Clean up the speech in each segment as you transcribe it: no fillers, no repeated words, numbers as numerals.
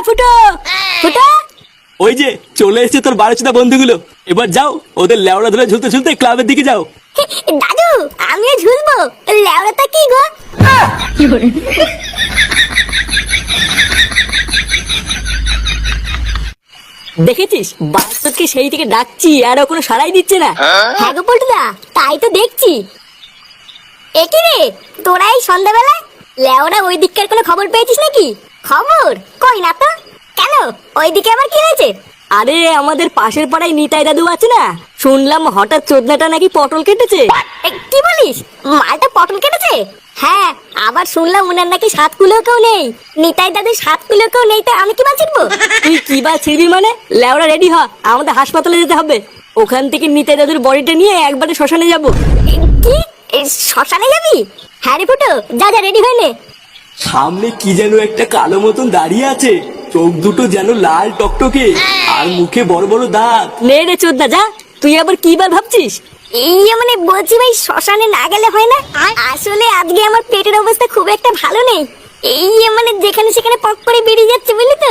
ফুটো ফুটো। ওই যে চলে এসেছে তোর বারোচোদা বন্ধুগুলো। এবার যাও, ওদের লেওড়া ধরে ঝুলতে ঝুলতে ক্লাবের দিকে যাও। দাদু আমিও ঝুলবো, লেওড়াটা কি গো? দেখেছিস বাস্তবকে সেই থেকে ডাকছি আর ও কোনো সাড়াই দিচ্ছে না। হ্যাঁ গো পল্টুদা, তাই তো দেখছি। একই রে, তোরা এই সন্ধ্যাবেলা লেওরা ওই দিককার কোনো খবর পেয়েছিস নাকি? খবর কই না তো। কেন, ওইদিকে আবার কি হয়েছে? আরে আমাদের পাশের পাড়ায় নিতাই দাদু আছে না, শুনলাম হঠাৎ চোদনাটা নাকি পটল কেটেছে। কি বলিস, মালটা পটল কেটেছে? হ্যাঁ, আবার শুনলাম উনার নাকি 7 কিলো কেউ নেই। নিতাই দাদু 7 কিলো কেউ নেই, তো আমি কি বা ছিড়বো? তুই কি বা ছিড়বি মানে? লেওরা রেডি হ, আমাদের হাসপাতালে যেতে হবে। ওখান থেকে নিতাই দাদুর বডিটা নিয়ে একবারে শ্মশানে যাব। কি, শ্মশানে যাবি? হ্যাঁ রে ফুটো, যা যা রেডি হয়ে নে। সামনে কি যেন একটা কালো মতন দাঁড়িয়ে আছে, চোখ দুটো যেন লাল টকটকে, আর মুখে বড় বড় দাঁত। নে রে চোদনা, যা। তুই আবার কি বার ভাবছিস? এই মানে বলছি ভাই, শ্মশানে না গেলে হয় না? আসলে আজকে আমার পেটের অবস্থা খুব একটা ভালো নেই। এই মানে যেখানে সেখানে পক করে বেরিয়ে যাচ্ছে, বুঝলি তো?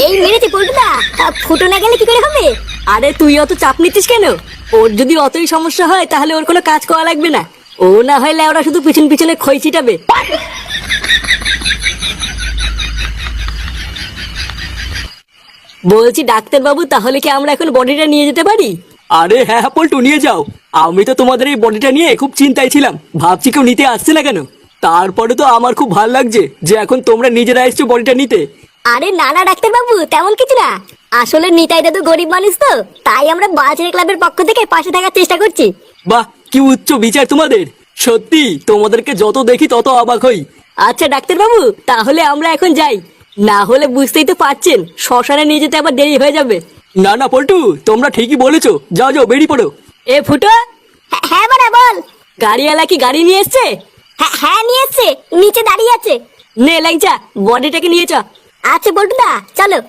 এই মেরেছে পল্টুদা, ফুটো না গেলে কি করে হবে? আরে তুই অত চাপ নিচ্ছিস কেন? ওর যদি অতই সমস্যা হয় তাহলে ওর কোনো কাজ করা লাগবে না। ও না হলে ওরা শুধু পিছন পিছনে খই ছিটাবে। বলছি ডাক্তার বাবু, তাহলে কি আমরা এখন বডিটা নিয়ে যেতে পারি? আরে হ্যাঁ হ্যাঁ পল্টু, নিয়ে যাও। আমি তো তোমাদের এই বডিটা নিয়ে খুব চিন্তায় ছিলাম, ভাবছি কেউ নিতে আসছে না কেন। তারপরে তো আমার খুব ভালো লাগছে যে এখন তোমরা নিজেরা এসছো বডিটা নিতে। আরে না না ডাক্তার বাবু, তেমন কিছু না। আসলে নিতাই দাদু গরিব মানুষ তো, তাই আমরা বাজারের ক্লাবের পক্ষ থেকে পাশে থাকার চেষ্টা করছি। বাহ, কি উচ্চ বিচার তোমাদের। সত্যি তোমাদেরকে যত দেখি তত অবাক হই। আচ্ছা ডাক্তার বাবু, তাহলে আমরা এখন যাই। না হলে বুঝতেই তো পারছেন, শ্মশানে নিয়ে যেতে আবার দেরি হয়ে যাবে। না না পল্টু, তোমরা ঠিকই বলেছো, যাও যাও বেরিয়ে পড়ো। এ ফুটো। হ্যাঁ বাড়া বল। গাড়িওয়ালা কি গাড়ি নিয়ে এসছে? হ্যাঁ নিয়ে এসছে, নিচে দাঁড়িয়ে আছে। নে ল্যাংচা, বডিটাকে নিয়ে চ। আচ্ছা বল্টুদা, চলো।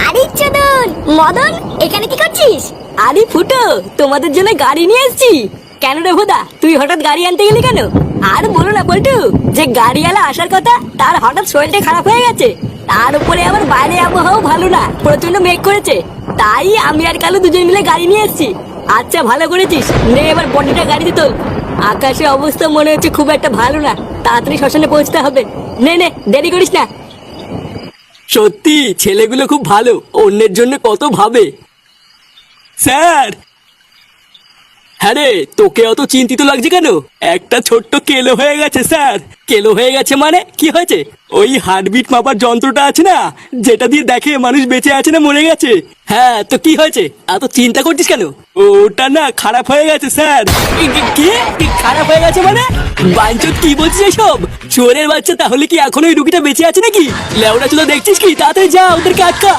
আরে চোদন মদন, এখানে কি করছিস? আরে ফুটো, তোমাদের জন্য গাড়ি নিয়ে এসেছি। কেন রে ভোদা, তুই হঠাৎ গাড়ি আনতে গেলি কেন? আর বলো না পল্টু, যে গাড়িওয়ালা আসার কথা তার হঠাৎ শরীরটা খারাপ হয়ে গেছে। তার উপরে আবার বাইরে আবহাওয়া ভালো না, প্রচন্ড মেঘ করেছে। তাই আমি আর কালু দুজন মিলে গাড়ি নিয়ে এসেছি। আচ্ছা ভালো করেছিস, নে এবার বডিটা গাড়িতে তোল। আকাশের অবস্থা মনে হচ্ছে খুব একটা ভালো না, তাড়াতাড়ি শ্মশানে পৌঁছতে হবে। নে নে, দেরি করিস না। সত্যি ছেলেগুলো খুব ভালো, অন্যের জন্য কত ভাবে। স্যার। হ্যাঁ রে, তোকে অত চিন্তিত লাগছে কেন? একটা ছোট্ট কেলো হয়ে গেছে স্যার। কেলো হয়ে গেছে মানে কি হয়েছে? ওই হার্টবিট মাপার যন্ত্রটা আছে না, যেটা দিয়ে দেখে মানুষ বেঁচে আছে না মরে গেছে। হ্যাঁ তো কি হয়েছে, এত চিন্তা করছিস কেন? ওটা না খারাপ হয়ে গেছে স্যার। কি খারাপ হয়ে গেছে মানে? বাঞ্চত কি বলছিস এসব? চোরের বাচ্চা, তাহলে কি এখন ওই রুগীটা বেঁচে আছে নাকি? লেওড়া চুলো দেখছিস কি? তাড়াতাড়ি যা, ওদেরকে আটকা।